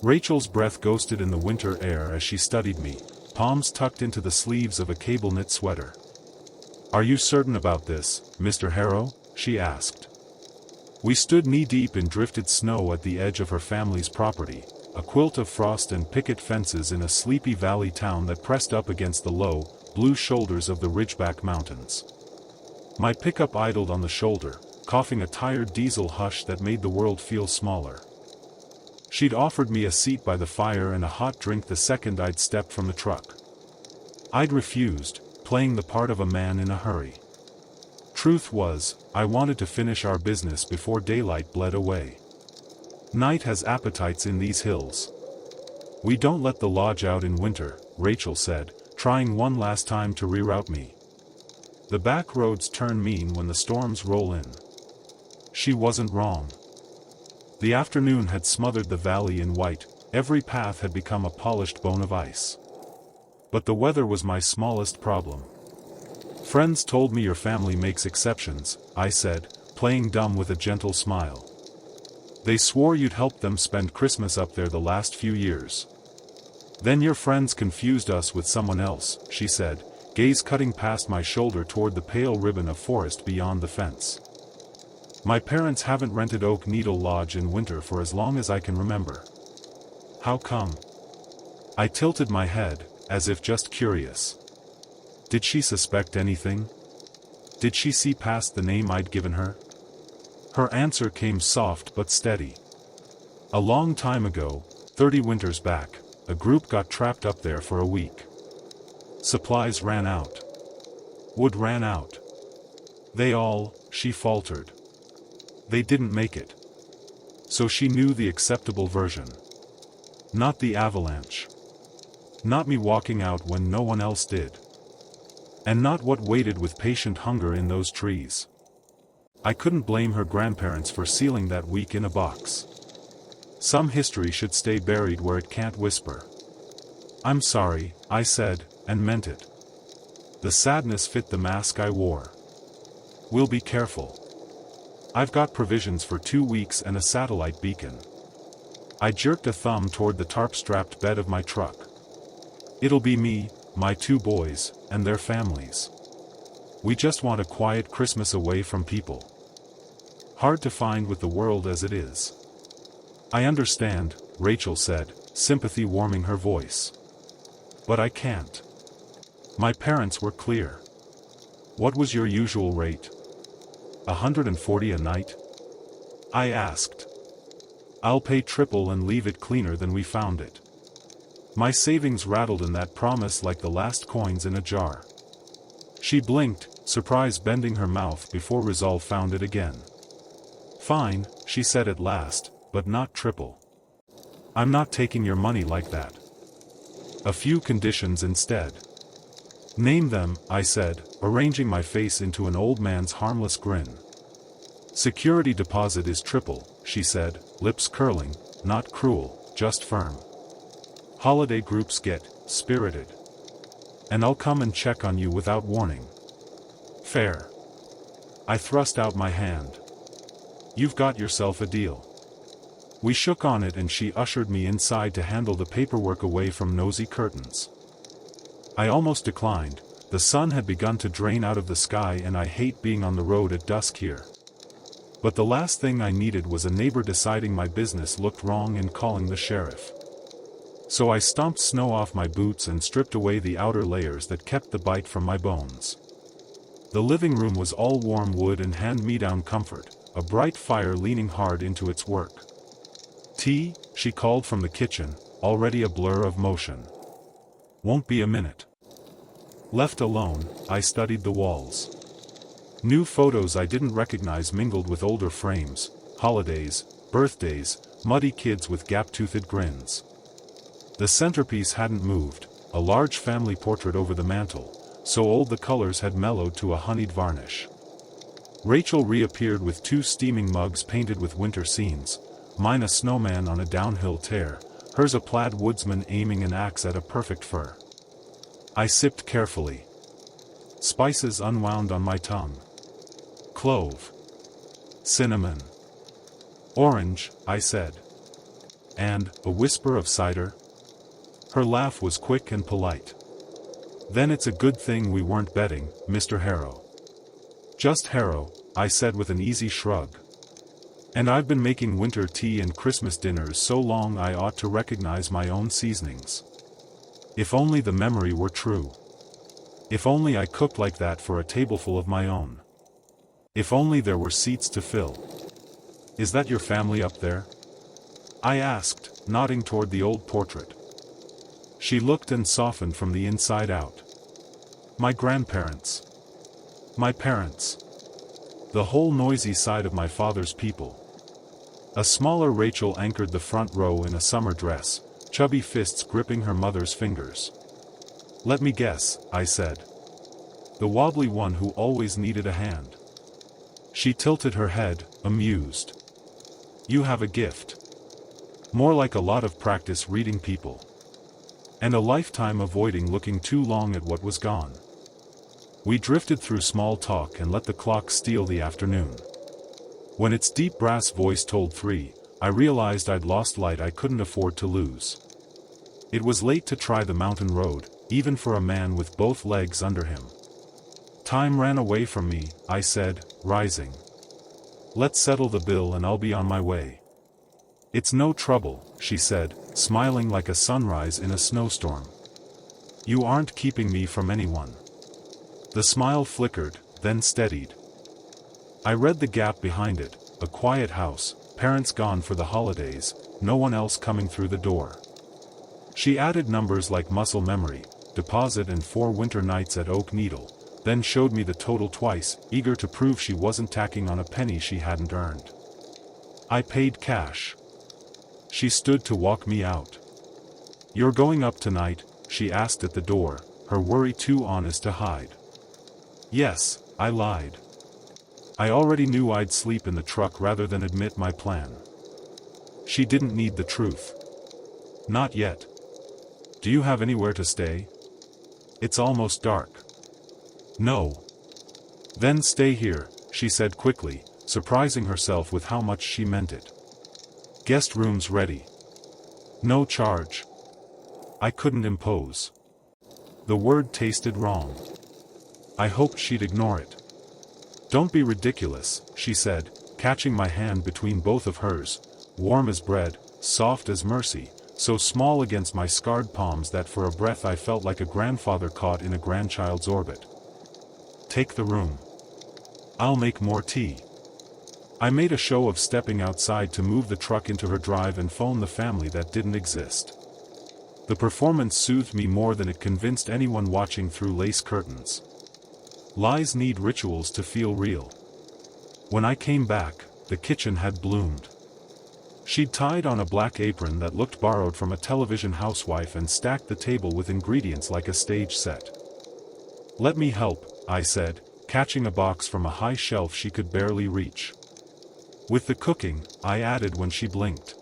Rachel's breath ghosted in the winter air as she studied me, palms tucked into the sleeves of a cable-knit sweater. "Are you certain about this, Mr. Harrow?" she asked. We stood knee-deep in drifted snow at the edge of her family's property, a quilt of frost and picket fences in a sleepy valley town that pressed up against the low, blue shoulders of the Ridgeback Mountains. My pickup idled on the shoulder, coughing a tired diesel hush that made the world feel smaller. She'd offered me a seat by the fire and a hot drink the second I'd stepped from the truck. I'd refused, playing the part of a man in a hurry. Truth was, I wanted to finish our business before daylight bled away. Night has appetites in these hills. "We don't let the lodge out in winter," Rachel said, trying one last time to reroute me. "The back roads turn mean when the storms roll in." She wasn't wrong. The afternoon had smothered the valley in white, every path had become a polished bone of ice. But the weather was my smallest problem. "Friends told me your family makes exceptions," I said, playing dumb with a gentle smile. "They swore you'd helped them spend Christmas up there the last few years." "Then your friends confused us with someone else," she said, gaze cutting past my shoulder toward the pale ribbon of forest beyond the fence. "My parents haven't rented Oak Needle Lodge in winter for as long as I can remember." "How come?" I tilted my head, as if just curious. Did she suspect anything? Did she see past the name I'd given her? Her answer came soft but steady. "A long time ago, 30 winters back, a group got trapped up there for a week. Supplies ran out. Wood ran out. She faltered. They didn't make it." So she knew the acceptable version. Not the avalanche. Not me walking out when no one else did. And not what waited with patient hunger in those trees. I couldn't blame her grandparents for sealing that week in a box. Some history should stay buried where it can't whisper. "I'm sorry," I said, and meant it. The sadness fit the mask I wore. "We'll be careful. I've got provisions for 2 weeks and a satellite beacon." I jerked a thumb toward the tarp-strapped bed of my truck. "It'll be me, my 2 boys, and their families. We just want a quiet Christmas away from people. Hard to find with the world as it is." "I understand," Rachel said, sympathy warming her voice. "But I can't. My parents were clear." "What was your usual rate? 140 a night?" I asked. "I'll pay triple and leave it cleaner than we found it." My savings rattled in that promise like the last coins in a jar. She blinked, surprise bending her mouth before resolve found it again. "Fine," she said at last, "but not triple. I'm not taking your money like that. A few conditions instead." "Name them," I said, arranging my face into an old man's harmless grin. "Security deposit is triple," she said, lips curling, not cruel, just firm. "Holiday groups get spirited. And I'll come and check on you without warning." "Fair." I thrust out my hand. "You've got yourself a deal." We shook on it and she ushered me inside to handle the paperwork away from nosy curtains. I almost declined. The sun had begun to drain out of the sky and I hate being on the road at dusk here. But the last thing I needed was a neighbor deciding my business looked wrong and calling the sheriff. So I stomped snow off my boots and stripped away the outer layers that kept the bite from my bones. The living room was all warm wood and hand-me-down comfort, a bright fire leaning hard into its work. "Tea?" she called from the kitchen, already a blur of motion. "Won't be a minute." Left alone, I studied the walls. New photos I didn't recognize mingled with older frames, holidays, birthdays, muddy kids with gap-toothed grins. The centerpiece hadn't moved, a large family portrait over the mantel, so old the colors had mellowed to a honeyed varnish. Rachel reappeared with 2 steaming mugs painted with winter scenes, mine a snowman on a downhill tear, hers a plaid woodsman aiming an axe at a perfect fir. I sipped carefully. Spices unwound on my tongue. Clove. Cinnamon. Orange, I said. And, a whisper of cider? Her laugh was quick and polite. Then it's a good thing we weren't betting, Mr. Harrow. Just Harrow, I said with an easy shrug. And I've been making winter tea and Christmas dinners so long I ought to recognize my own seasonings. If only the memory were true. If only I cooked like that for a tableful of my own. If only there were seats to fill. Is that your family up there? I asked, nodding toward the old portrait. She looked and softened from the inside out. My grandparents. My parents. The whole noisy side of my father's people. A smaller Rachel anchored the front row in a summer dress, chubby fists gripping her mother's fingers. Let me guess, I said. The wobbly one who always needed a hand. She tilted her head, amused. You have a gift. More like a lot of practice reading people. And a lifetime avoiding looking too long at what was gone. We drifted through small talk and let the clock steal the afternoon. When its deep brass voice told 3, I realized I'd lost light I couldn't afford to lose. It was late to try the mountain road, even for a man with both legs under him. Time ran away from me, I said, rising. Let's settle the bill and I'll be on my way. It's no trouble, she said, smiling like a sunrise in a snowstorm. You aren't keeping me from anyone. The smile flickered, then steadied. I read the gap behind it, a quiet house, parents gone for the holidays, no one else coming through the door. She added numbers like muscle memory, deposit and 4 winter nights at Oak Needle, then showed me the total twice, eager to prove she wasn't tacking on a penny she hadn't earned. I paid cash. She stood to walk me out. You're going up tonight? She asked at the door, her worry too honest to hide. Yes, I lied. I already knew I'd sleep in the truck rather than admit my plan. She didn't need the truth. Not yet. Do you have anywhere to stay? It's almost dark. No. Then stay here, she said quickly, surprising herself with how much she meant it. Guest rooms ready. No charge. I couldn't impose. The word tasted wrong. I hoped she'd ignore it. Don't be ridiculous, she said, catching my hand between both of hers, warm as bread, soft as mercy, so small against my scarred palms that for a breath I felt like a grandfather caught in a grandchild's orbit. Take the room. I'll make more tea. I made a show of stepping outside to move the truck into her drive and phone the family that didn't exist. The performance soothed me more than it convinced anyone watching through lace curtains. Lies need rituals to feel real. When I came back, the kitchen had bloomed. She'd tied on a black apron that looked borrowed from a television housewife and stacked the table with ingredients like a stage set. Let me help, I said, catching a box from a high shelf she could barely reach. With the cooking, I added when she blinked.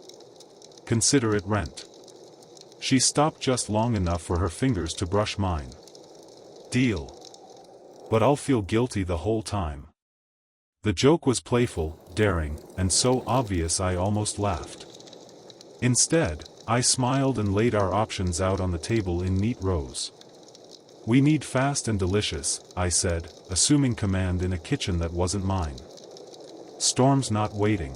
Consider it rent. She stopped just long enough for her fingers to brush mine. Deal. But I'll feel guilty the whole time. The joke was playful, daring, and so obvious I almost laughed. Instead, I smiled and laid our options out on the table in neat rows. We need fast and delicious, I said, assuming command in a kitchen that wasn't mine. Storm's not waiting.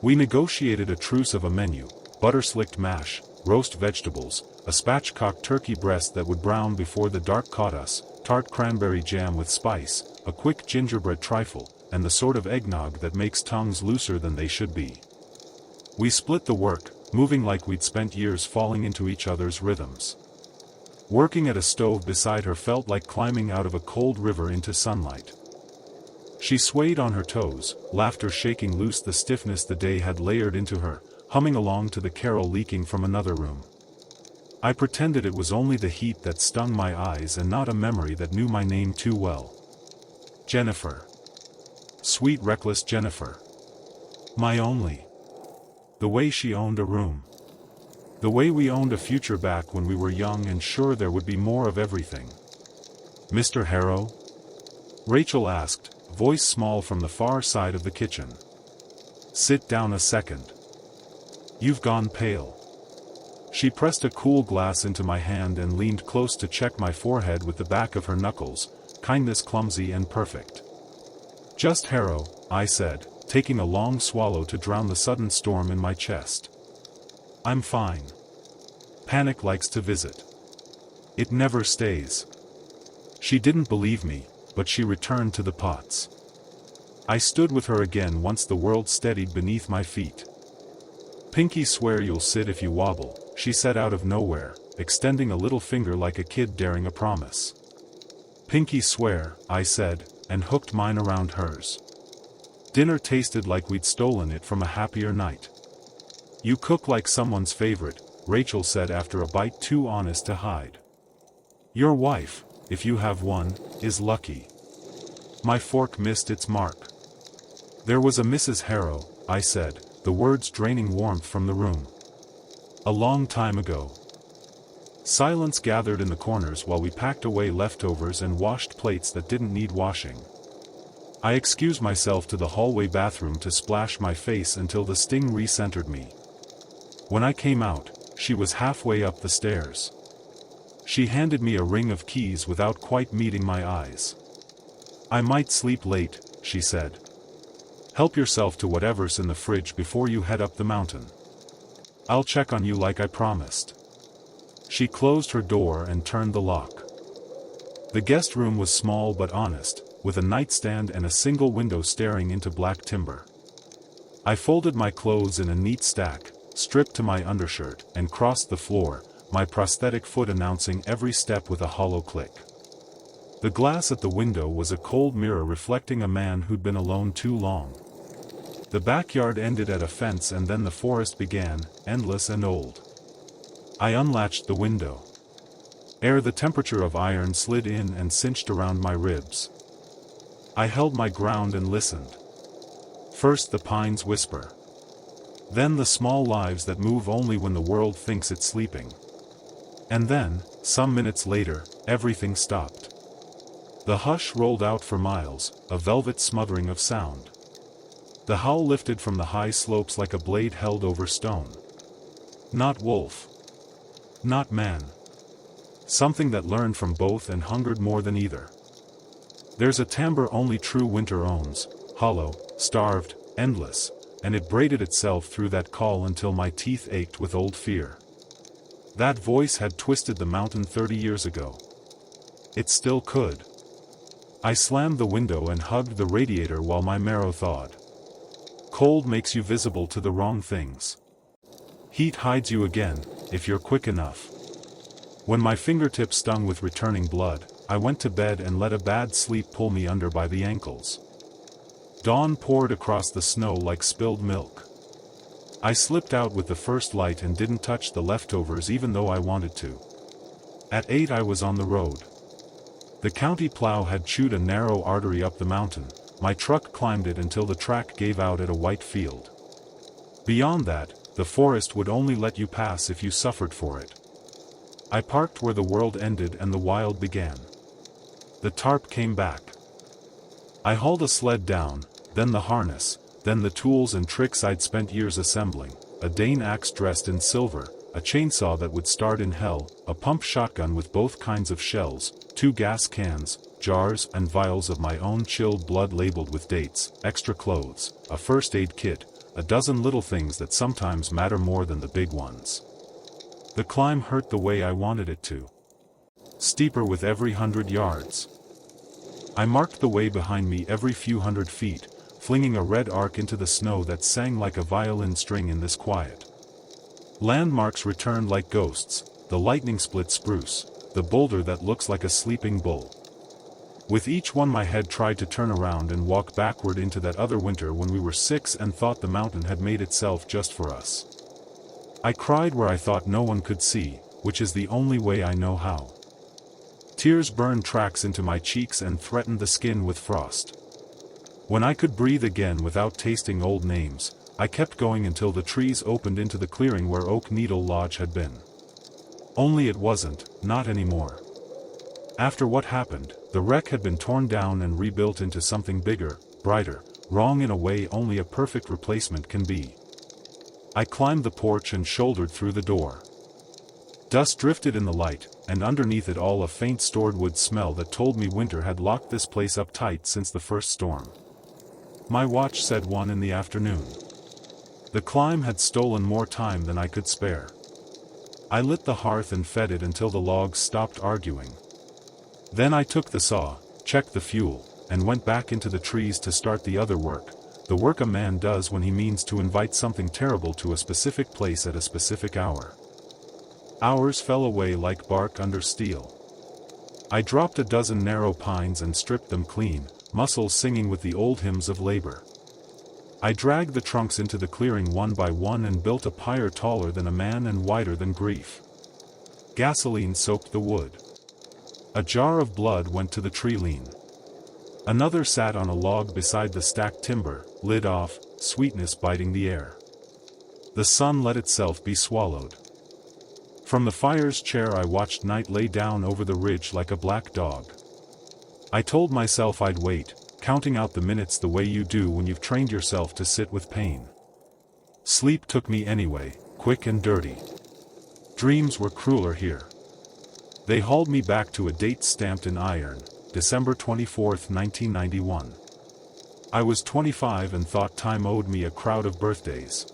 We negotiated a truce of a menu: butter-slicked mash, roast vegetables, a spatchcock turkey breast that would brown before the dark caught us, tart cranberry jam with spice, a quick gingerbread trifle, and the sort of eggnog that makes tongues looser than they should be. We split the work, moving like we'd spent years falling into each other's rhythms. Working at a stove beside her felt like climbing out of a cold river into sunlight. She swayed on her toes, laughter shaking loose the stiffness the day had layered into her, humming along to the carol leaking from another room. I pretended it was only the heat that stung my eyes and not a memory that knew my name too well. Jennifer. Sweet reckless Jennifer. My only. The way she owned a room. The way we owned a future back when we were young and sure there would be more of everything. Mr. Harrow? Rachel asked, voice small from the far side of the kitchen. Sit down a second. You've gone pale. She pressed a cool glass into my hand and leaned close to check my forehead with the back of her knuckles, kindness clumsy and perfect. Just Harrow, I said, taking a long swallow to drown the sudden storm in my chest. I'm fine. Panic likes to visit. It never stays. She didn't believe me, but she returned to the pots. I stood with her again once the world steadied beneath my feet. Pinky swear you'll sit if you wobble, she said out of nowhere, extending a little finger like a kid daring a promise. Pinky swear, I said, and hooked mine around hers. Dinner tasted like we'd stolen it from a happier night. You cook like someone's favorite, Rachel said after a bite too honest to hide. Your wife, if you have one, is lucky. My fork missed its mark. There was a Mrs. Harrow, I said, the words draining warmth from the room. A long time ago. Silence gathered in the corners while we packed away leftovers and washed plates that didn't need washing. I excused myself to the hallway bathroom to splash my face until the sting re-centered me. When I came out, she was halfway up the stairs. She handed me a ring of keys without quite meeting my eyes. I might sleep late, she said. Help yourself to whatever's in the fridge before you head up the mountain. I'll check on you like I promised. She closed her door and turned the lock. The guest room was small but honest, with a nightstand and a single window staring into black timber. I folded my clothes in a neat stack, stripped to my undershirt, and crossed the floor, my prosthetic foot announcing every step with a hollow click. The glass at the window was a cold mirror reflecting a man who'd been alone too long. The backyard ended at a fence and then the forest began, endless and old. I unlatched the window. The temperature of iron slid in and cinched around my ribs. I held my ground and listened. First the pines whisper. Then the small lives that move only when the world thinks it's sleeping. And then, some minutes later, everything stopped. The hush rolled out for miles, a velvet smothering of sound. The howl lifted from the high slopes like a blade held over stone. Not wolf. Not man. Something that learned from both and hungered more than either. There's a timbre only true winter owns, hollow, starved, endless, and it braided itself through that call until my teeth ached with old fear. That voice had twisted the mountain 30 years ago. It still could. I slammed the window and hugged the radiator while my marrow thawed. Cold makes you visible to the wrong things. Heat hides you again, if you're quick enough. When my fingertips stung with returning blood, I went to bed and let a bad sleep pull me under by the ankles. Dawn poured across the snow like spilled milk. I slipped out with the first light and didn't touch the leftovers even though I wanted to. At 8 I was on the road. The county plow had chewed a narrow artery up the mountain. My truck climbed it until the track gave out at a white field. Beyond that, the forest would only let you pass if you suffered for it. I parked where the world ended and the wild began. The tarp came back. I hauled a sled down, then the harness, then the tools and tricks I'd spent years assembling, a Dane axe dressed in silver, a chainsaw that would start in hell, a pump shotgun with both kinds of shells, 2 gas cans, jars and vials of my own chilled blood labeled with dates, extra clothes, a first aid kit, a dozen little things that sometimes matter more than the big ones. The climb hurt the way I wanted it to. Steeper with every 100 yards. I marked the way behind me every few hundred feet, flinging a red arc into the snow that sang like a violin string in this quiet. Landmarks returned like ghosts, the lightning split spruce, the boulder that looks like a sleeping bull. With each one my head tried to turn around and walk backward into that other winter when we were 6 and thought the mountain had made itself just for us. I cried where I thought no one could see, which is the only way I know how. Tears burned tracks into my cheeks and threatened the skin with frost. When I could breathe again without tasting old names, I kept going until the trees opened into the clearing where Oak Needle Lodge had been. Only it wasn't, not anymore. After what happened, the wreck had been torn down and rebuilt into something bigger, brighter, wrong in a way only a perfect replacement can be. I climbed the porch and shouldered through the door. Dust drifted in the light, and underneath it all a faint stored wood smell that told me winter had locked this place up tight since the first storm. My watch said 1 in the afternoon. The climb had stolen more time than I could spare. I lit the hearth and fed it until the logs stopped arguing. Then I took the saw, checked the fuel, and went back into the trees to start the other work, the work a man does when he means to invite something terrible to a specific place at a specific hour. Hours fell away like bark under steel. I dropped a dozen narrow pines and stripped them clean, muscles singing with the old hymns of labor. I dragged the trunks into the clearing one by one and built a pyre taller than a man and wider than grief. Gasoline soaked the wood. A jar of blood went to the tree lean. Another sat on a log beside the stacked timber, lid off, sweetness biting the air. The sun let itself be swallowed. From the fire's chair I watched night lay down over the ridge like a black dog. I told myself I'd wait, counting out the minutes the way you do when you've trained yourself to sit with pain. Sleep took me anyway, quick and dirty. Dreams were crueler here. They hauled me back to a date stamped in iron, December 24, 1991. I was 25 and thought time owed me a crowd of birthdays.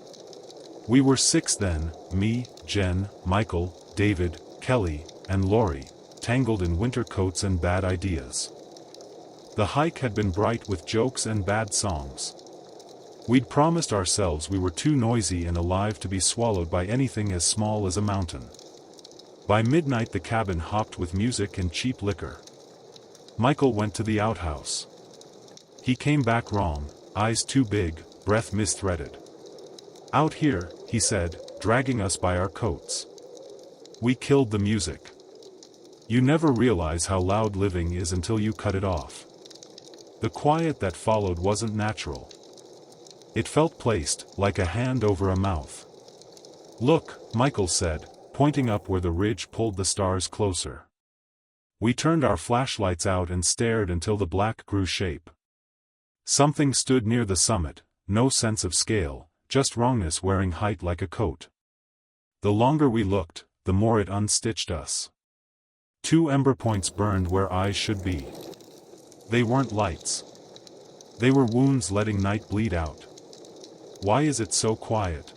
We were 6 then, me, Jen, Michael, David, Kelly, and Lori, tangled in winter coats and bad ideas. The hike had been bright with jokes and bad songs. We'd promised ourselves we were too noisy and alive to be swallowed by anything as small as a mountain. By midnight the cabin hopped with music and cheap liquor. Michael went to the outhouse. He came back wrong, eyes too big, breath misthreaded. "Out here," he said, dragging us by our coats. We killed the music. You never realize how loud living is until you cut it off. The quiet that followed wasn't natural. It felt placed, like a hand over a mouth. "Look," Michael said, pointing up where the ridge pulled the stars closer. We turned our flashlights out and stared until the black grew shape. Something stood near the summit, no sense of scale, just wrongness wearing height like a coat. The longer we looked, the more it unstitched us. 2 ember points burned where eyes should be. They weren't lights. They were wounds letting night bleed out. "Why is it so quiet?"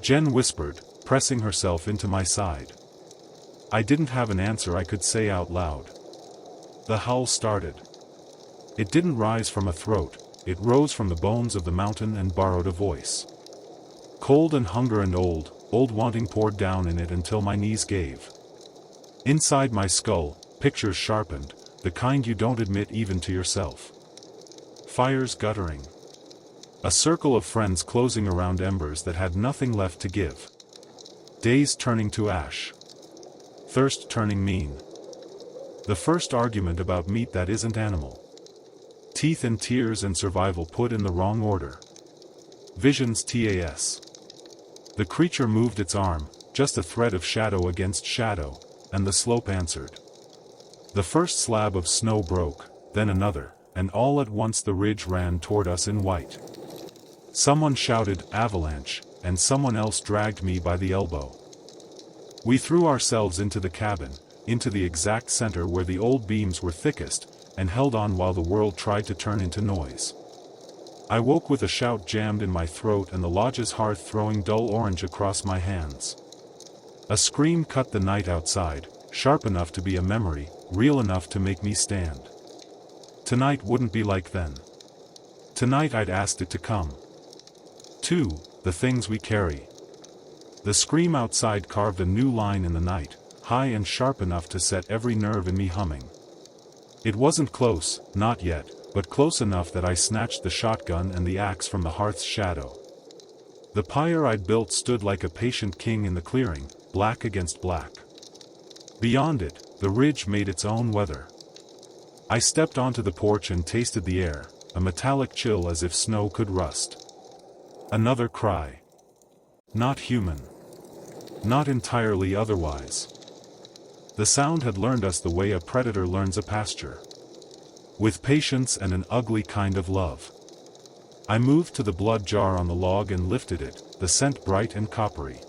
Jen whispered, pressing herself into my side. I didn't have an answer I could say out loud. The howl started. It didn't rise from a throat, it rose from the bones of the mountain and borrowed a voice. Cold and hunger and old wanting poured down in it until my knees gave. Inside my skull, pictures sharpened, the kind you don't admit even to yourself. Fires guttering. A circle of friends closing around embers that had nothing left to give. Days turning to ash. Thirst turning mean. The first argument about meat that isn't animal. Teeth and tears and survival put in the wrong order. Visions TAS. The creature moved its arm, just a thread of shadow against shadow, and the slope answered. The first slab of snow broke, then another, and all at once the ridge ran toward us in white. Someone shouted, "Avalanche," and someone else dragged me by the elbow. We threw ourselves into the cabin, into the exact center where the old beams were thickest, and held on while the world tried to turn into noise. I woke with a shout jammed in my throat and the lodge's hearth throwing dull orange across my hands. A scream cut the night outside, sharp enough to be a memory, real enough to make me stand. Tonight wouldn't be like then. Tonight I'd asked it to come. 2. The things we carry. The scream outside carved a new line in the night, high and sharp enough to set every nerve in me humming. It wasn't close, not yet, but close enough that I snatched the shotgun and the axe from the hearth's shadow. The pyre I'd built stood like a patient king in the clearing, black against black. Beyond it, the ridge made its own weather. I stepped onto the porch and tasted the air, a metallic chill as if snow could rust. Another cry. Not human. Not entirely otherwise. The sound had learned us the way a predator learns a pasture. With patience and an ugly kind of love. I moved to the blood jar on the log and lifted it, the scent bright and coppery.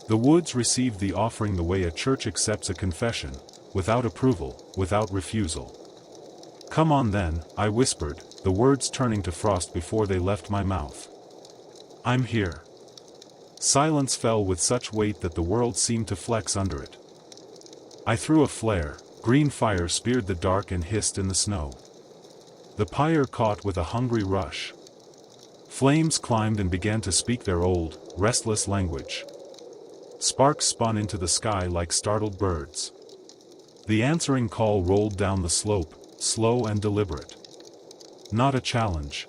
The woods received the offering the way a church accepts a confession, without approval, without refusal. "Come on then," I whispered, the words turning to frost before they left my mouth. "I'm here." Silence fell with such weight that the world seemed to flex under it. I threw a flare, green fire speared the dark and hissed in the snow. The pyre caught with a hungry rush. Flames climbed and began to speak their old, restless language. Sparks spun into the sky like startled birds. The answering call rolled down the slope, slow and deliberate. Not a challenge.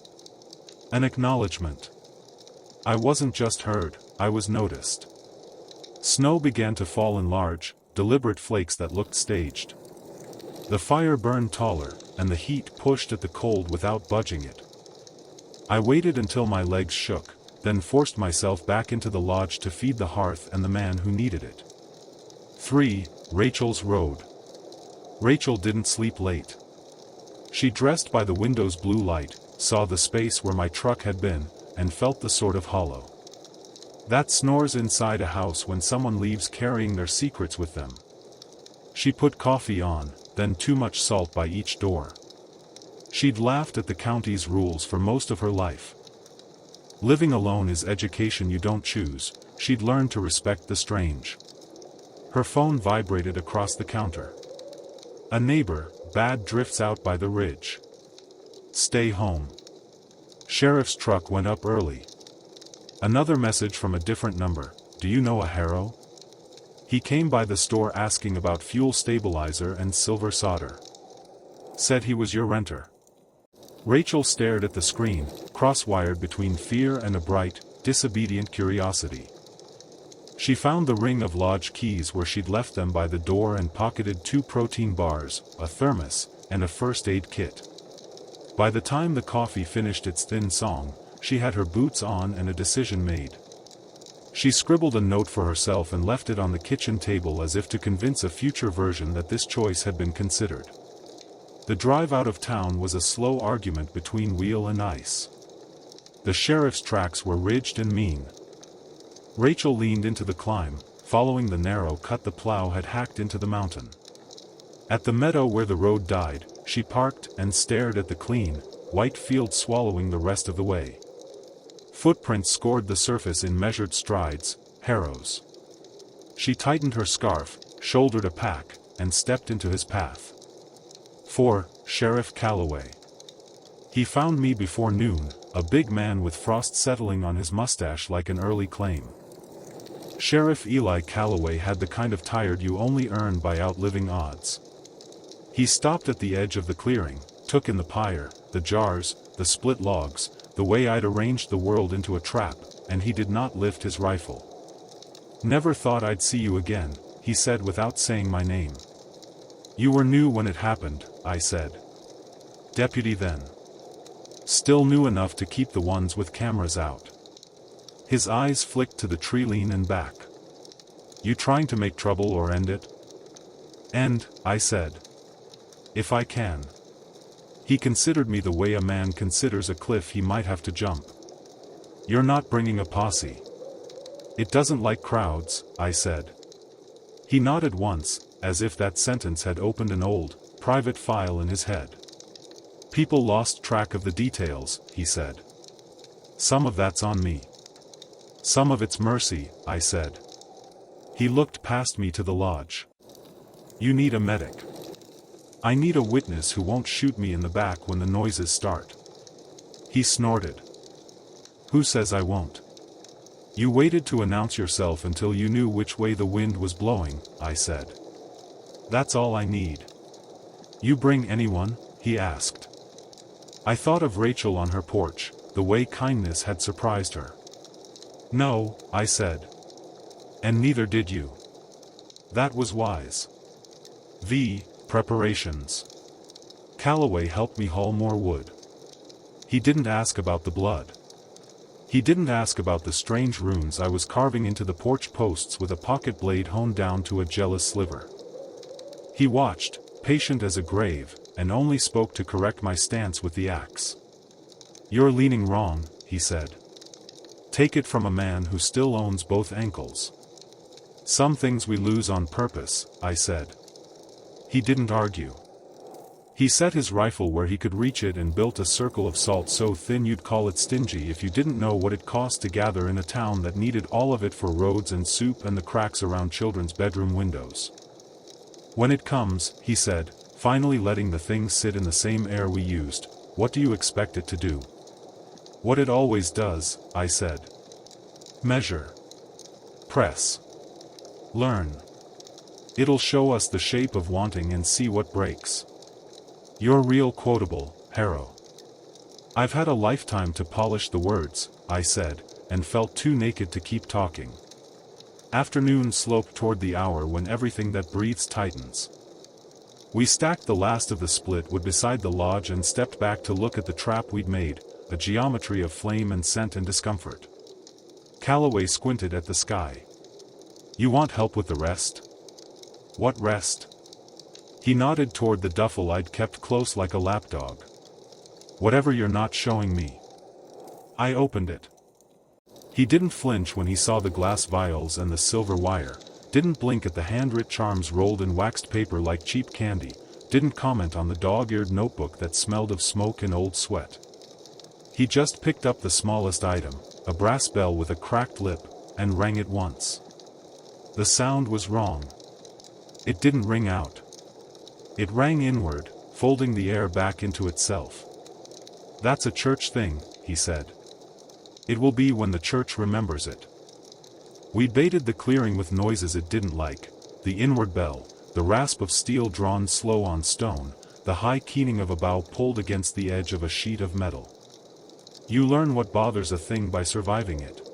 An acknowledgement. I wasn't just heard, I was noticed. Snow began to fall in large, deliberate flakes that looked staged. The fire burned taller, and the heat pushed at the cold without budging it. I waited until my legs shook, then forced myself back into the lodge to feed the hearth and the man who needed it. 3. Rachel's Road. Rachel didn't sleep late. She dressed by the window's blue light, saw the space where my truck had been, and felt the sort of hollow that snores inside a house when someone leaves carrying their secrets with them. She put coffee on, then too much salt by each door. She'd laughed at the county's rules for most of her life. Living alone is education you don't choose, she'd learned to respect the strange. Her phone vibrated across the counter. "A neighbor, bad drifts out by the ridge. Stay home." Sheriff's truck went up early. Another message from a different number, "Do you know a Harrow? He came by the store asking about fuel stabilizer and silver solder. Said he was your renter." Rachel stared at the screen, cross-wired between fear and a bright, disobedient curiosity. She found the ring of lodge keys where she'd left them by the door and pocketed 2 protein bars, a thermos, and a first aid kit. By the time the coffee finished its thin song, she had her boots on and a decision made. She scribbled a note for herself and left it on the kitchen table as if to convince a future version that this choice had been considered. The drive out of town was a slow argument between wheel and ice. The sheriff's tracks were ridged and mean. Rachel leaned into the climb, following the narrow cut the plow had hacked into the mountain. At the meadow where the road died, she parked and stared at the clean, white field swallowing the rest of the way. Footprints scored the surface in measured strides, Harrow's. She tightened her scarf, shouldered a pack, and stepped into his path. 4. Sheriff Calloway. He found me before noon, a big man with frost settling on his mustache like an early claim. Sheriff Eli Calloway had the kind of tired you only earn by outliving odds. He stopped at the edge of the clearing, took in the pyre, the jars, the split logs, the way I'd arranged the world into a trap, and he did not lift his rifle. "Never thought I'd see you again," he said without saying my name. "You were new when it happened," I said. "Deputy then. Still new enough to keep the ones with cameras out." His eyes flicked to the tree lean and back. "You trying to make trouble or end it?" "End," I said. "If I can." He considered me the way a man considers a cliff he might have to jump. "You're not bringing a posse." "It doesn't like crowds," I said. He nodded once, as if that sentence had opened an old, private file in his head. "People lost track of the details," he said. "Some of that's on me." "Some of it's mercy," I said. He looked past me to the lodge. "You need a medic. I need a witness who won't shoot me in the back when the noises start." He snorted. "Who says I won't? You waited to announce yourself until you knew which way the wind was blowing," I said. "That's all I need." "You bring anyone?" he asked. I thought of Rachel on her porch, the way kindness had surprised her. "No," I said. "And neither did you." That was wise. Preparations. Calloway helped me haul more wood. He didn't ask about the blood. He didn't ask about the strange runes I was carving into the porch posts with a pocket blade honed down to a jealous sliver. He watched, patient as a grave, and only spoke to correct my stance with the axe. You're leaning wrong, he said. Take it from a man who still owns both ankles. Some things we lose on purpose, I said. He didn't argue. He set his rifle where he could reach it and built a circle of salt so thin you'd call it stingy if you didn't know what it cost to gather in a town that needed all of it for roads and soup and the cracks around children's bedroom windows. When it comes, he said, finally letting the thing sit in the same air we used, what do you expect it to do? What it always does, I said. Measure. Press. Learn. It'll show us the shape of wanting and see what breaks. You're real quotable, Harrow. I've had a lifetime to polish the words, I said, and felt too naked to keep talking. Afternoon sloped toward the hour when everything that breathes tightens. We stacked the last of the split wood beside the lodge and stepped back to look at the trap we'd made, a geometry of flame and scent and discomfort. Calloway squinted at the sky. You want help with the rest? What rest? He nodded toward the duffel I'd kept close like a lapdog. Whatever you're not showing me. I opened it. He didn't flinch when he saw the glass vials and the silver wire, didn't blink at the handwrit charms rolled in waxed paper like cheap candy, didn't comment on the dog-eared notebook that smelled of smoke and old sweat. He just picked up the smallest item, a brass bell with a cracked lip, and rang it once. The sound was wrong. It didn't ring out. It rang inward, folding the air back into itself. That's a church thing, he said. It will be when the church remembers it. We baited the clearing with noises it didn't like, the inward bell, the rasp of steel drawn slow on stone, the high keening of a bow pulled against the edge of a sheet of metal. You learn what bothers a thing by surviving it.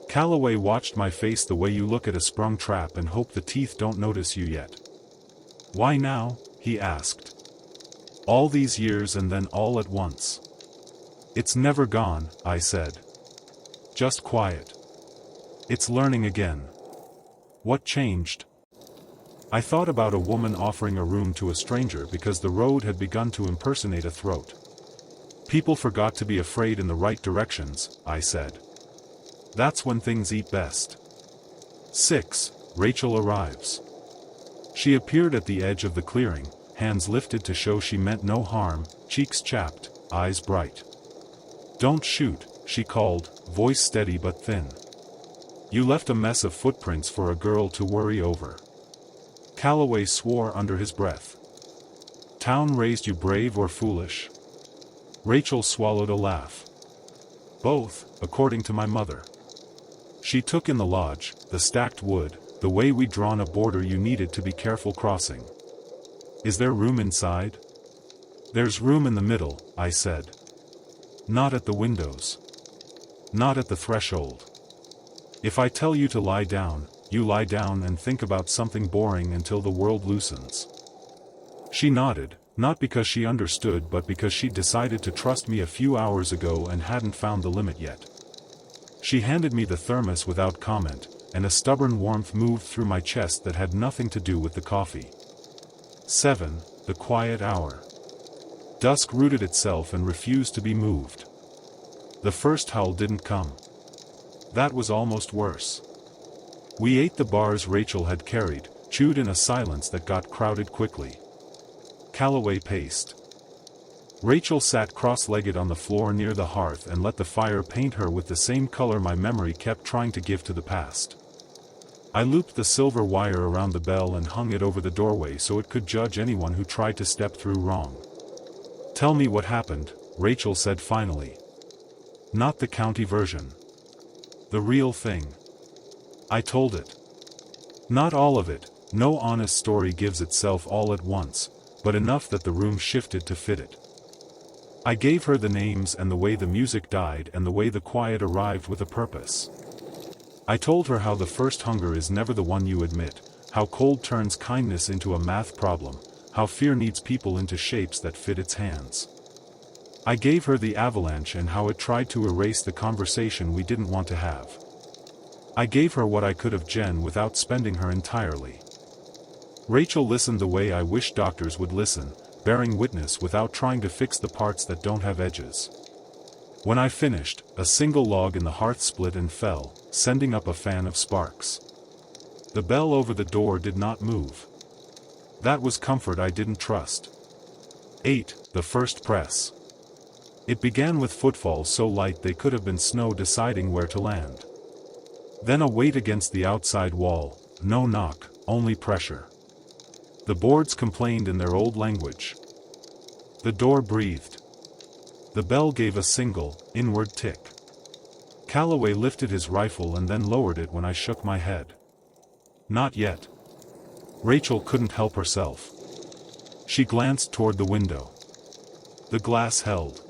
Calloway watched my face the way you look at a sprung trap and hope the teeth don't notice you yet. Why now? He asked. All these years and then all at once. It's never gone, I said. Just quiet. It's learning again. What changed? I thought about a woman offering a room to a stranger because the road had begun to impersonate a throat. People forgot to be afraid in the right directions, I said. That's when things eat best. 6. Rachel arrives. She appeared at the edge of the clearing, hands lifted to show she meant no harm, cheeks chapped, eyes bright. Don't shoot, she called, voice steady but thin. You left a mess of footprints for a girl to worry over. Calloway swore under his breath. Town raised you brave or foolish? Rachel swallowed a laugh. Both, according to my mother. She took in the lodge, the stacked wood, the way we'd drawn a border you needed to be careful crossing. Is there room inside? There's room in the middle, I said. Not at the windows. Not at the threshold. If I tell you to lie down, you lie down and think about something boring until the world loosens. She nodded, not because she understood but because she'd decided to trust me a few hours ago and hadn't found the limit yet. She handed me the thermos without comment, and a stubborn warmth moved through my chest that had nothing to do with the coffee. 7. The quiet hour. Dusk rooted itself and refused to be moved. The first howl didn't come. That was almost worse. We ate the bars Rachel had carried, chewed in a silence that got crowded quickly. Calloway paced. Rachel sat cross-legged on the floor near the hearth and let the fire paint her with the same color my memory kept trying to give to the past. I looped the silver wire around the bell and hung it over the doorway so it could judge anyone who tried to step through wrong. Tell me what happened, Rachel said finally. Not the county version. The real thing. I told it. Not all of it, no honest story gives itself all at once, but enough that the room shifted to fit it. I gave her the names and the way the music died and the way the quiet arrived with a purpose. I told her how the first hunger is never the one you admit, how cold turns kindness into a math problem, how fear needs people into shapes that fit its hands. I gave her the avalanche and how it tried to erase the conversation we didn't want to have. I gave her what I could of Jen without spending her entirely. Rachel listened the way I wish doctors would listen, bearing witness without trying to fix the parts that don't have edges. When I finished, a single log in the hearth split and fell, sending up a fan of sparks. The bell over the door did not move. That was comfort I didn't trust. 8. The first press. It began with footfalls so light they could have been snow deciding where to land. Then a weight against the outside wall, no knock, only pressure. The boards complained in their old language. The door breathed. The bell gave a single, inward tick. Calloway lifted his rifle and then lowered it when I shook my head. Not yet. Rachel couldn't help herself. She glanced toward the window. The glass held.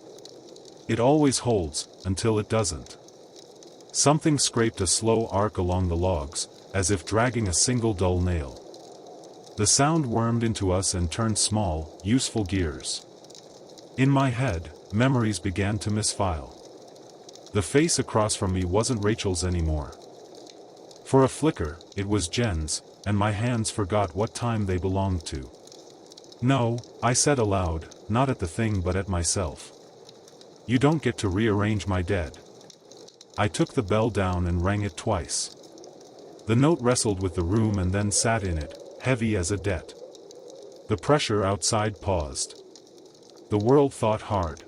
It always holds, until it doesn't. Something scraped a slow arc along the logs, as if dragging a single dull nail. The sound wormed into us and turned small, useful gears. In my head, memories began to misfile. The face across from me wasn't Rachel's anymore. For a flicker, it was Jen's, and my hands forgot what time they belonged to. No, I said aloud, not at the thing but at myself. You don't get to rearrange my dead. I took the bell down and rang it twice. The note wrestled with the room and then sat in it, heavy as a debt. The pressure outside paused. The world thought hard.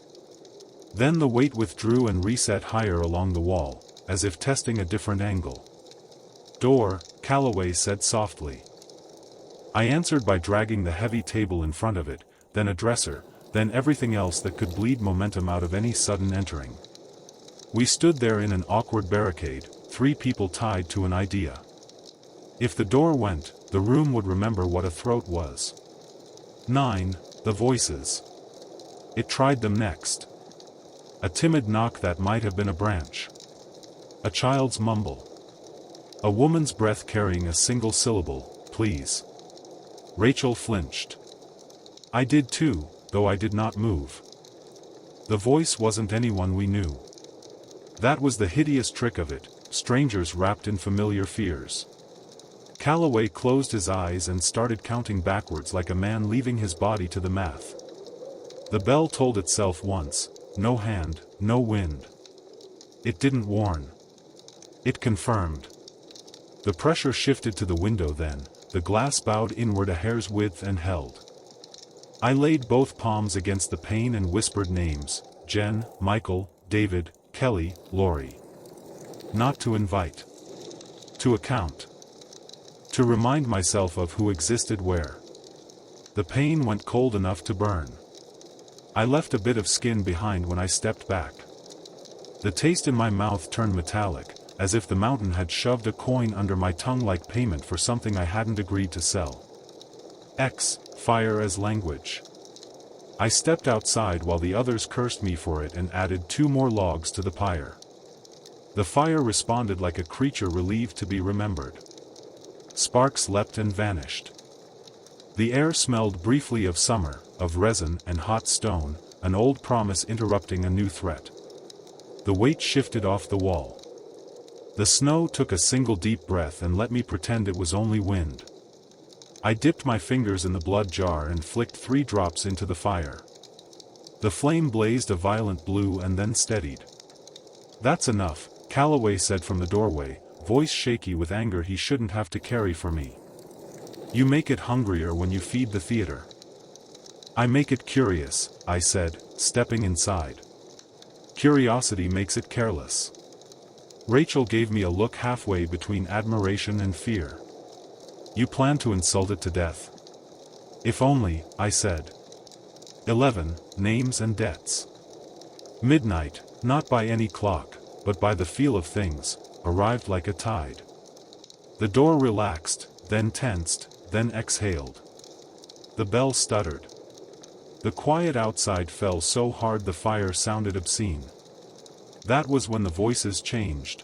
Then the weight withdrew and reset higher along the wall, as if testing a different angle. Door, Calloway said softly. I answered by dragging the heavy table in front of it, then a dresser, then everything else that could bleed momentum out of any sudden entering. We stood there in an awkward barricade, 3 people tied to an idea. If the door went, the room would remember what a throat was. 9. The voices. It tried them next. A timid knock that might have been a branch. A child's mumble. A woman's breath carrying a single syllable, please. Rachel flinched. I did too, though I did not move. The voice wasn't anyone we knew. That was the hideous trick of it, strangers wrapped in familiar fears. Calloway closed his eyes and started counting backwards like a man leaving his body to the math. The bell told itself once, no hand, no wind. It didn't warn. It confirmed. The pressure shifted to the window then, the glass bowed inward a hair's width and held. I laid both palms against the pane and whispered names, Jen, Michael, David, Kelly, Lori. Not to invite. To account. To remind myself of who existed where. The pain went cold enough to burn. I left a bit of skin behind when I stepped back. The taste in my mouth turned metallic, as if the mountain had shoved a coin under my tongue like payment for something I hadn't agreed to sell. Fire as language. I stepped outside while the others cursed me for it and added 2 more logs to the pyre. The fire responded like a creature relieved to be remembered. Sparks leapt and vanished. The air smelled briefly of summer, of resin and hot stone, an old promise interrupting a new threat. The weight shifted off the wall. The snow took a single deep breath and let me pretend it was only wind. I dipped my fingers in the blood jar and flicked 3 drops into the fire. The flame blazed a violent blue and then steadied. That's enough, Calloway said from the doorway, voice shaky with anger he shouldn't have to carry for me. You make it hungrier when you feed the theater. I make it curious, I said, stepping inside. Curiosity makes it careless. Rachel gave me a look halfway between admiration and fear. You plan to insult it to death? If only, I said. 11. Names and debts. Midnight, not by any clock, but by the feel of things, arrived like a tide. The door relaxed, then tensed, then exhaled. The bell stuttered. The quiet outside fell so hard the fire sounded obscene. That was when the voices changed.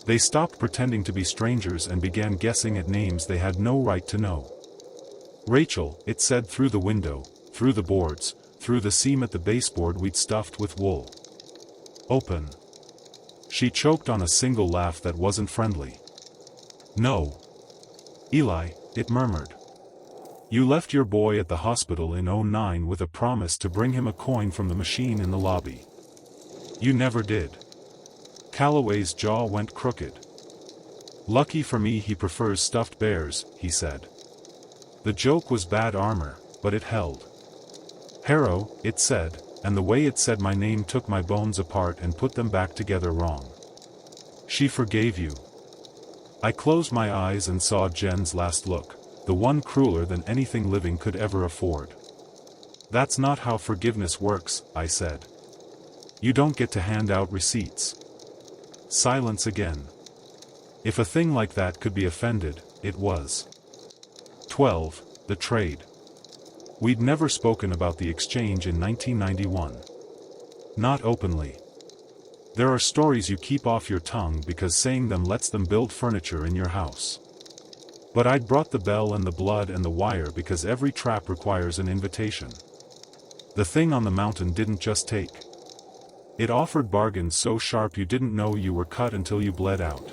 They stopped pretending to be strangers and began guessing at names they had no right to know. Rachel, it said through the window, through the boards, through the seam at the baseboard we'd stuffed with wool. Open. She choked on a single laugh that wasn't friendly. No. Eli, it murmured. You left your boy at the hospital in '09 with a promise to bring him a coin from the machine in the lobby. You never did. Calloway's jaw went crooked. Lucky for me he prefers stuffed bears, he said. The joke was bad armor, but it held. Harrow, it said, and the way it said my name took my bones apart and put them back together wrong. She forgave you. I closed my eyes and saw Jen's last look, the one crueler than anything living could ever afford. That's not how forgiveness works, I said. You don't get to hand out receipts. Silence again. If a thing like that could be offended, it was. 12. The trade. We'd never spoken about the exchange in 1991. Not openly. There are stories you keep off your tongue because saying them lets them build furniture in your house. But I'd brought the bell and the blood and the wire because every trap requires an invitation. The thing on the mountain didn't just take. It offered bargains so sharp you didn't know you were cut until you bled out.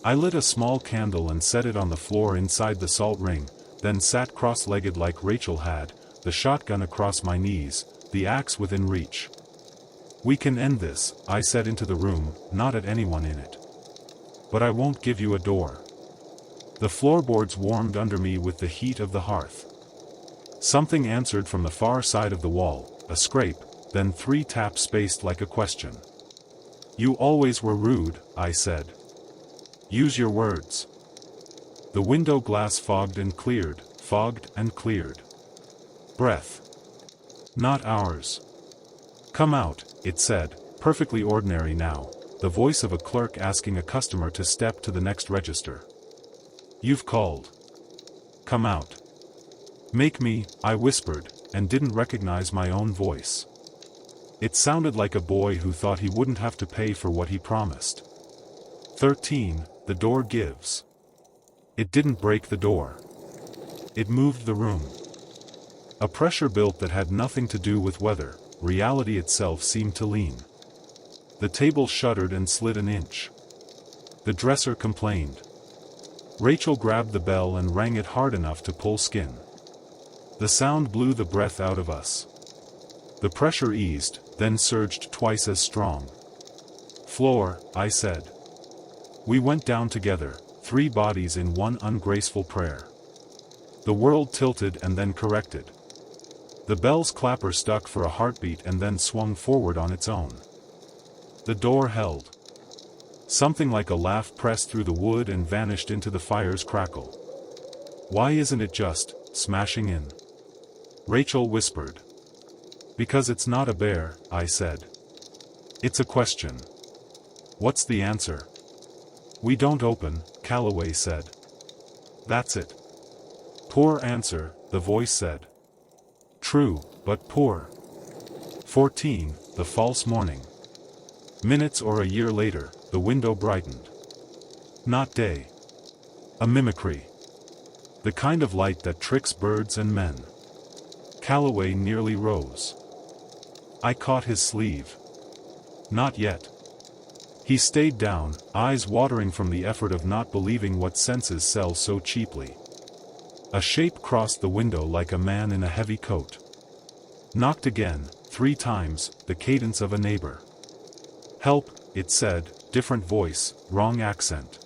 I lit a small candle and set it on the floor inside the salt ring, then sat cross-legged like Rachel had, the shotgun across my knees, the axe within reach. We can end this, I said into the room, not at anyone in it. But I won't give you a door. The floorboards warmed under me with the heat of the hearth. Something answered from the far side of the wall, a scrape, then 3 taps spaced like a question. You always were rude, I said. Use your words. The window glass fogged and cleared. Breath. Not ours. Come out, it said, perfectly ordinary now, the voice of a clerk asking a customer to step to the next register. You've called. Come out. Make me, I whispered, and didn't recognize my own voice. It sounded like a boy who thought he wouldn't have to pay for what he promised. 13. The door gives. It didn't break the door. It moved the room. A pressure built that had nothing to do with weather, reality itself seemed to lean. The table shuddered and slid an inch. The dresser complained. Rachel grabbed the bell and rang it hard enough to pull skin. The sound blew the breath out of us. The pressure eased, then surged twice as strong. Floor, I said. We went down together, 3 bodies in one ungraceful prayer. The world tilted and then corrected. The bell's clapper stuck for a heartbeat and then swung forward on its own. The door held. Something like a laugh pressed through the wood and vanished into the fire's crackle. Why isn't it just smashing in? Rachel whispered. Because it's not a bear, I said. It's a question. What's the answer? We don't open, Calloway said. That's it. Poor answer, the voice said. True, but poor. 14. The false morning. Minutes or a year later, the window brightened. Not day. A mimicry. The kind of light that tricks birds and men. Calloway nearly rose. I caught his sleeve. Not yet. He stayed down, eyes watering from the effort of not believing what senses sell so cheaply. A shape crossed the window like a man in a heavy coat. Knocked again, 3 times, the cadence of a neighbor. Help, it said, different voice, wrong accent.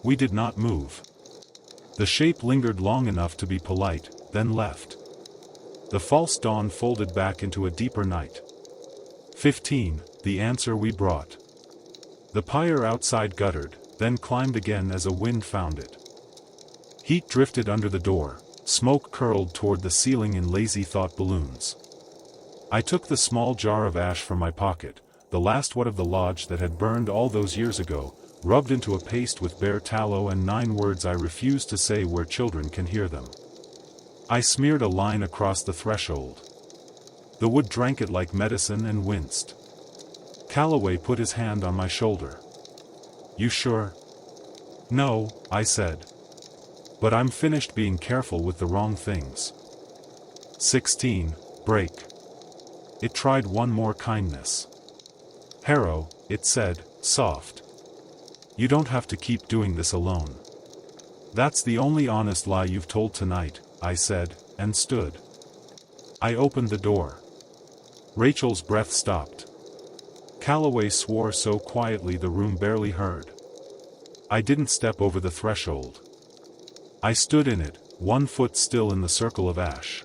We did not move. The shape lingered long enough to be polite, then left. The false dawn folded back into a deeper night. 15. The answer we brought. The pyre outside guttered, then climbed again as a wind found it. Heat drifted under the door, smoke curled toward the ceiling in lazy thought balloons. I took the small jar of ash from my pocket, the last one of the lodge that had burned all those years ago, rubbed into a paste with bare tallow and 9 words I refuse to say where children can hear them. I smeared a line across the threshold. The wood drank it like medicine and winced. Calloway put his hand on my shoulder. You sure? No, I said. But I'm finished being careful with the wrong things. 16. Break. It tried one more kindness. Harrow, it said, soft. You don't have to keep doing this alone. That's the only honest lie you've told tonight, I said, and stood. I opened the door. Rachel's breath stopped. Calloway swore so quietly the room barely heard. I didn't step over the threshold. I stood in it, 1 foot still in the circle of ash.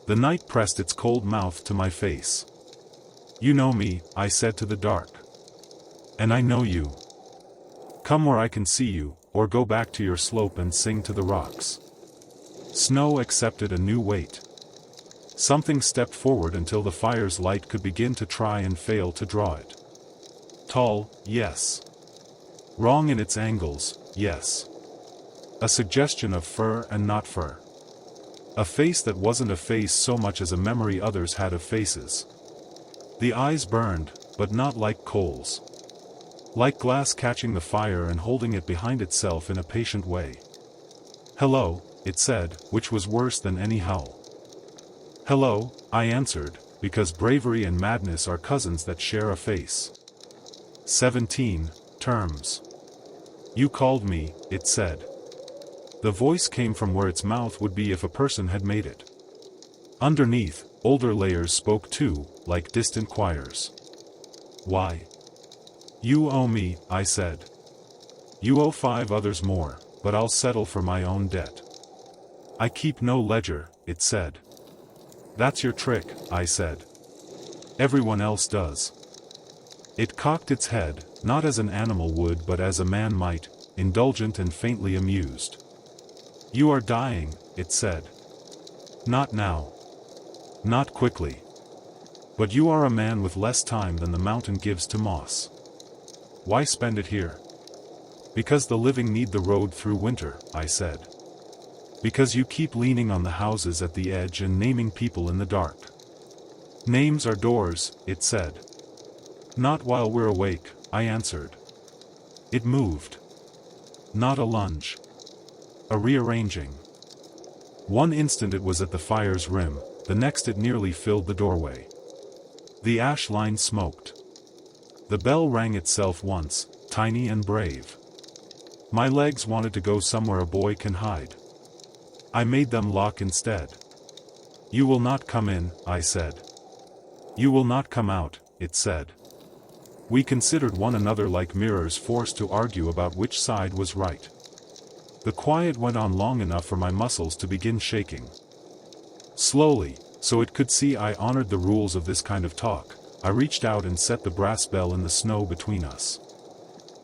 The night pressed its cold mouth to my face. You know me, I said to the dark. And I know you. Come where I can see you, or go back to your slope and sing to the rocks. Snow accepted a new weight. Something stepped forward until the fire's light could begin to try and fail to draw it. Tall, yes. Wrong in its angles, yes. A suggestion of fur and not fur. A face that wasn't a face so much as a memory others had of faces. The eyes burned, but not like coals. Like glass catching the fire and holding it behind itself in a patient way. Hello, it said, which was worse than any howl. Hello, I answered, because bravery and madness are cousins that share a face. 17 terms. You called me, it said. The voice came from where its mouth would be if a person had made it. Underneath, older layers spoke too, like distant choirs. Why? You owe me, I said. You owe 5 others more, but I'll settle for my own debt. I keep no ledger, it said. That's your trick, I said. Everyone else does. It cocked its head, not as an animal would but as a man might, indulgent and faintly amused. You are dying, it said. Not now. Not quickly. But you are a man with less time than the mountain gives to moss. Why spend it here? Because the living need the road through winter, I said. Because you keep leaning on the houses at the edge and naming people in the dark. Names are doors, it said. Not while we're awake, I answered. It moved. Not a lunge. A rearranging. One instant it was at the fire's rim, the next it nearly filled the doorway. The ash line smoked. The bell rang itself once, tiny and brave. My legs wanted to go somewhere a boy can hide. I made them lock instead. You will not come in, I said. You will not come out, it said. We considered one another like mirrors forced to argue about which side was right. The quiet went on long enough for my muscles to begin shaking. Slowly, so it could see I honored the rules of this kind of talk, I reached out and set the brass bell in the snow between us.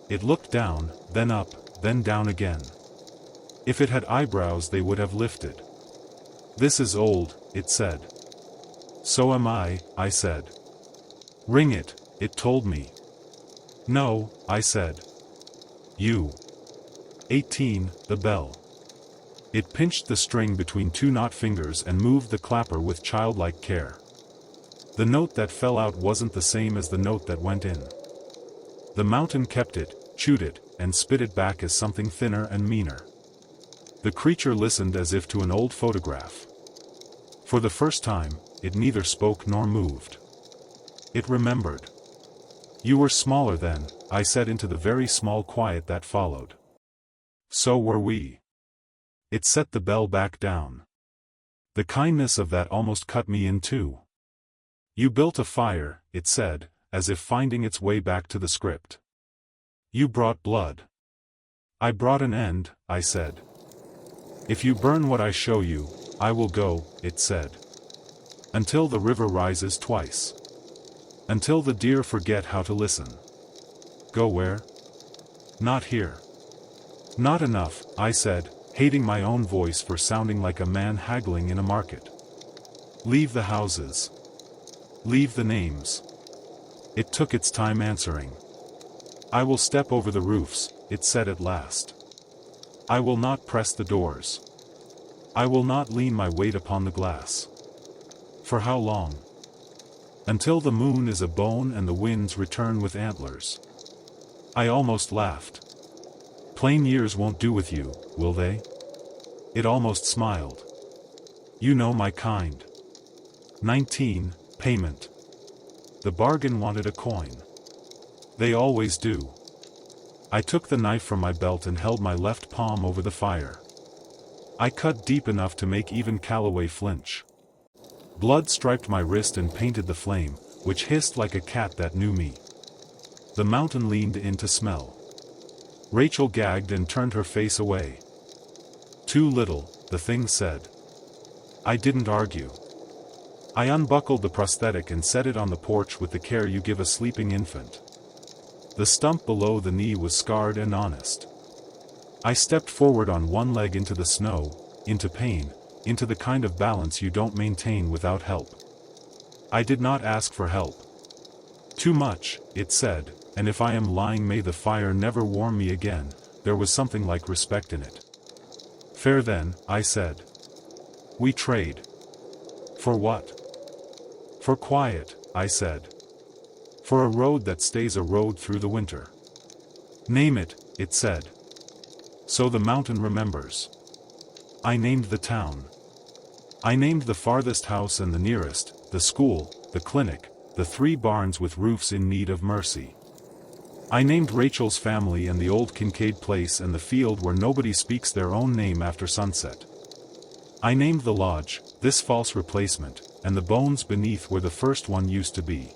It looked down, then up, then down again. If it had eyebrows they would have lifted. This is old, it said. So am I said. Ring it, it told me. No, I said. You. 18, the bell. It pinched the string between 2 knot fingers and moved the clapper with childlike care. The note that fell out wasn't the same as the note that went in. The mountain kept it, chewed it, and spit it back as something thinner and meaner. The creature listened as if to an old photograph. For the first time, it neither spoke nor moved. It remembered. You were smaller then, I said into the very small quiet that followed. So were we. It set the bell back down. The kindness of that almost cut me in two. You built a fire, it said, as if finding its way back to the script. You brought blood. I brought an end, I said. If you burn what I show you, I will go, it said. Until the river rises twice. Until the deer forget how to listen. Go where? Not here. Not enough, I said, hating my own voice for sounding like a man haggling in a market. Leave the houses. Leave the names. It took its time answering. I will step over the roofs, it said at last. I will not press the doors. I will not lean my weight upon the glass. For how long? Until the moon is a bone and the winds return with antlers. I almost laughed. Plain years won't do with you, will they? It almost smiled. You know my kind. 19, payment. The bargain wanted a coin. They always do. I took the knife from my belt and held my left palm over the fire. I cut deep enough to make even Calloway flinch. Blood striped my wrist and painted the flame, which hissed like a cat that knew me. The mountain leaned in to smell. Rachel gagged and turned her face away. "Too little," the thing said. I didn't argue. I unbuckled the prosthetic and set it on the porch with the care you give a sleeping infant. The stump below the knee was scarred and honest. I stepped forward on one leg into the snow, into pain, into the kind of balance you don't maintain without help. I did not ask for help. "Too much," it said, "and if I am lying, may the fire never warm me again." There was something like respect in it. "Fair then," I said. "We trade." "For what?" "For quiet," I said. "For a road that stays a road through the winter." "Name it," it said. So the mountain remembers. I named the town. I named the farthest house and the nearest, the school, the clinic, the 3 barns with roofs in need of mercy. I named Rachel's family and the old Kincaid place and the field where nobody speaks their own name after sunset. I named the lodge, this false replacement, and the bones beneath where the first one used to be.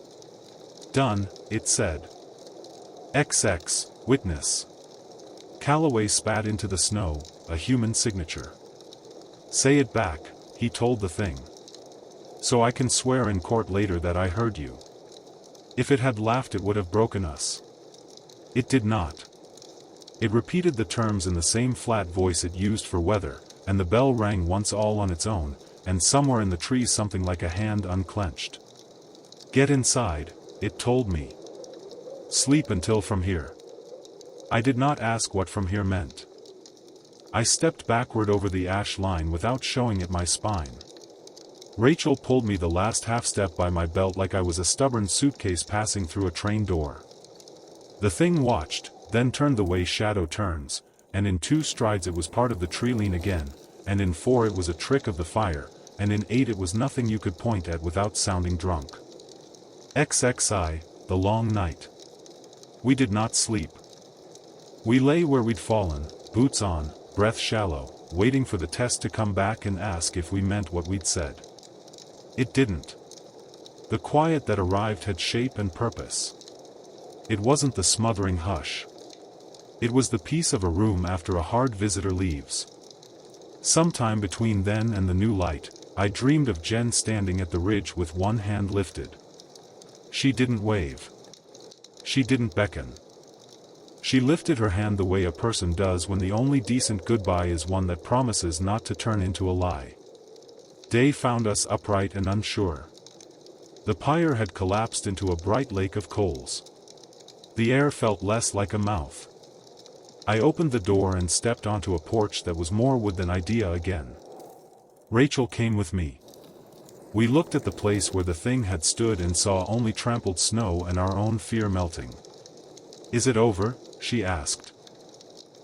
"Done," it said. XX, witness. Calloway spat into the snow, a human signature. "Say it back," he told the thing. "So I can swear in court later that I heard you." If it had laughed, it would have broken us. It did not. It repeated the terms in the same flat voice it used for weather, and the bell rang once all on its own, and somewhere in the trees something like a hand unclenched. "Get inside," it told me. "Sleep until from here." I did not ask what from here meant. I stepped backward over the ash line without showing it my spine. Rachel pulled me the last half-step by my belt like I was a stubborn suitcase passing through a train door. The thing watched, then turned the way shadow turns, and in 2 strides it was part of the tree lean again, and in 4 it was a trick of the fire, and in 8 it was nothing you could point at without sounding drunk. XXI, the long night. We did not sleep. We lay where we'd fallen, boots on, breath shallow, waiting for the test to come back and ask if we meant what we'd said. It didn't. The quiet that arrived had shape and purpose. It wasn't the smothering hush. It was the peace of a room after a hard visitor leaves. Sometime between then and the new light, I dreamed of Jen standing at the ridge with one hand lifted. She didn't wave. She didn't beckon. She lifted her hand the way a person does when the only decent goodbye is one that promises not to turn into a lie. Day found us upright and unsure. The pyre had collapsed into a bright lake of coals. The air felt less like a mouth. I opened the door and stepped onto a porch that was more wood than idea again. Rachel came with me. We looked at the place where the thing had stood and saw only trampled snow and our own fear melting. "Is it over?" she asked.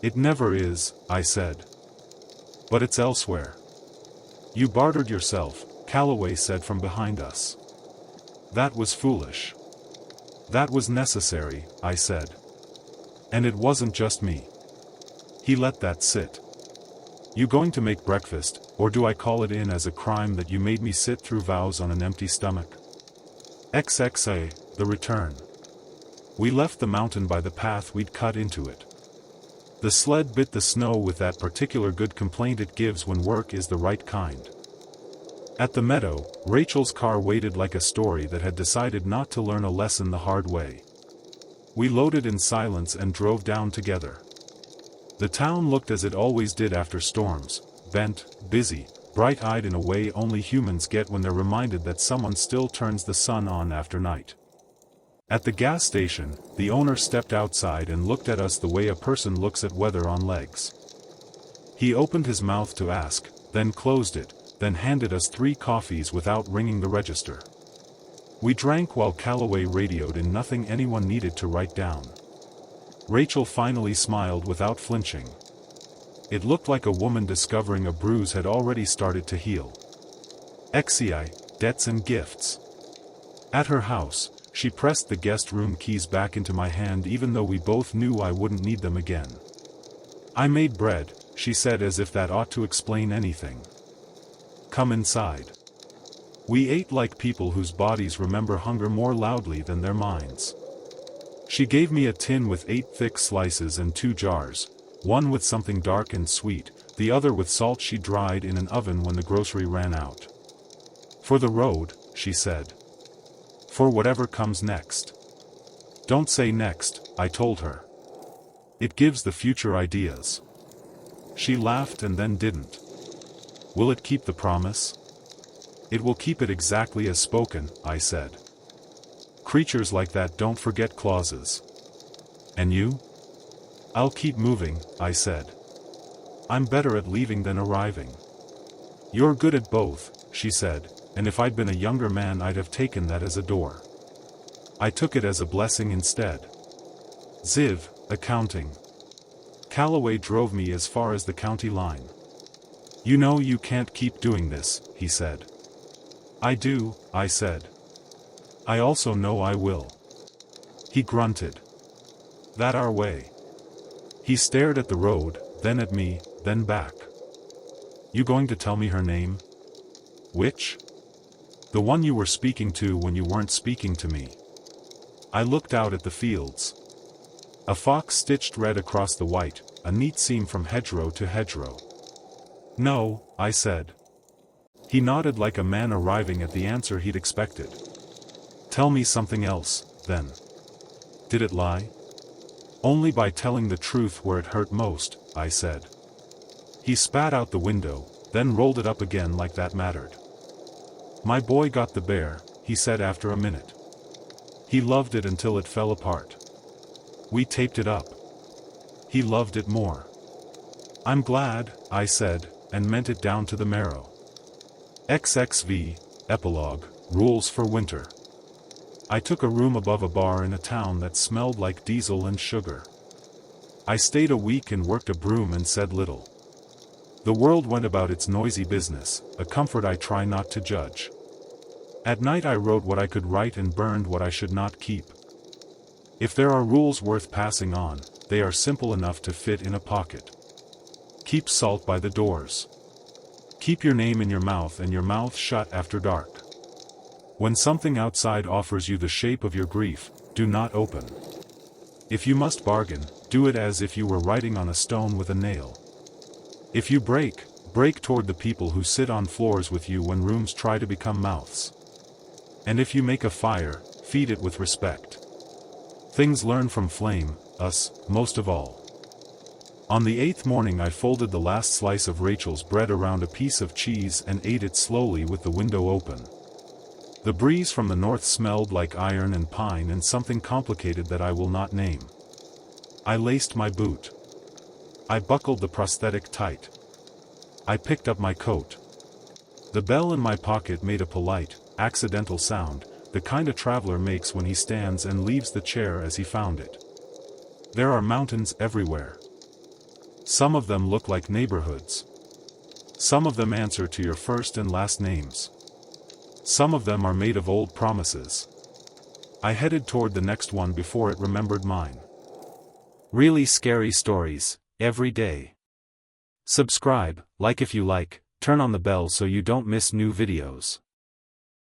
"It never is," I said. "But it's elsewhere." "You bartered yourself," Calloway said from behind us. "That was foolish." "That was necessary," I said. "And it wasn't just me." He let that sit. "You going to make breakfast, or do I call it in as a crime that you made me sit through vows on an empty stomach?" XXA, the return. We left the mountain by the path we'd cut into it. The sled bit the snow with that particular good complaint it gives when work is the right kind. At the meadow, Rachel's car waited like a story that had decided not to learn a lesson the hard way. We loaded in silence and drove down together. The town looked as it always did after storms, bent, busy, bright-eyed in a way only humans get when they're reminded that someone still turns the sun on after night. At the gas station, the owner stepped outside and looked at us the way a person looks at weather on legs. He opened his mouth to ask, then closed it, then handed us 3 coffees without ringing the register. We drank while Calloway radioed in nothing anyone needed to write down. Rachel finally smiled without flinching. It looked like a woman discovering a bruise had already started to heal. XCI, debts and gifts. At her house, she pressed the guest room keys back into my hand even though we both knew I wouldn't need them again. "I made bread," she said as if that ought to explain anything. "Come inside." We ate like people whose bodies remember hunger more loudly than their minds. She gave me a tin with 8 thick slices and 2 jars, one with something dark and sweet, the other with salt she dried in an oven when the grocery ran out. For the road, she said. For whatever comes next. Don't say next, I told her. It gives the future ideas. She laughed and then didn't. Will it keep the promise? It will keep it exactly as spoken, I said. Creatures like that don't forget clauses. And you? I'll keep moving, I said. I'm better at leaving than arriving. You're good at both, she said, and if I'd been a younger man I'd have taken that as a door. I took it as a blessing instead. Ziv, accounting. Calloway drove me as far as the county line. You know you can't keep doing this, he said. I do, I said. I also know I will. He grunted. That our way. He stared at the road, then at me, then back. You going to tell me her name? Which? The one you were speaking to when you weren't speaking to me. I looked out at the fields. A fox stitched red across the white, a neat seam from hedgerow to hedgerow. No, I said. He nodded like a man arriving at the answer he'd expected. Tell me something else, then. Did it lie? Only by telling the truth where it hurt most, I said. He spat out the window, then rolled it up again like that mattered. My boy got the bear, he said after a minute. He loved it until it fell apart. We taped it up. He loved it more. I'm glad, I said, and meant it down to the marrow. XXV, Epilogue, Rules for Winter. I took a room above a bar in a town that smelled like diesel and sugar. I stayed a week and worked a broom and said little. The world went about its noisy business, a comfort I try not to judge. At night I wrote what I could write and burned what I should not keep. If there are rules worth passing on, they are simple enough to fit in a pocket. Keep salt by the doors. Keep your name in your mouth and your mouth shut after dark. When something outside offers you the shape of your grief, do not open. If you must bargain, do it as if you were writing on a stone with a nail. If you break, break toward the people who sit on floors with you when rooms try to become mouths. And if you make a fire, feed it with respect. Things learn from flame, us, most of all. On the 8th morning I folded the last slice of Rachel's bread around a piece of cheese and ate it slowly with the window open. The breeze from the north smelled like iron and pine and something complicated that I will not name. I laced my boot. I buckled the prosthetic tight. I picked up my coat. The bell in my pocket made a polite, accidental sound, the kind a traveler makes when he stands and leaves the chair as he found it. There are mountains everywhere. Some of them look like neighborhoods. Some of them answer to your first and last names. Some of them are made of old promises. I headed toward the next one before it remembered mine. Really scary stories, every day. Subscribe, like if you like, turn on the bell so you don't miss new videos.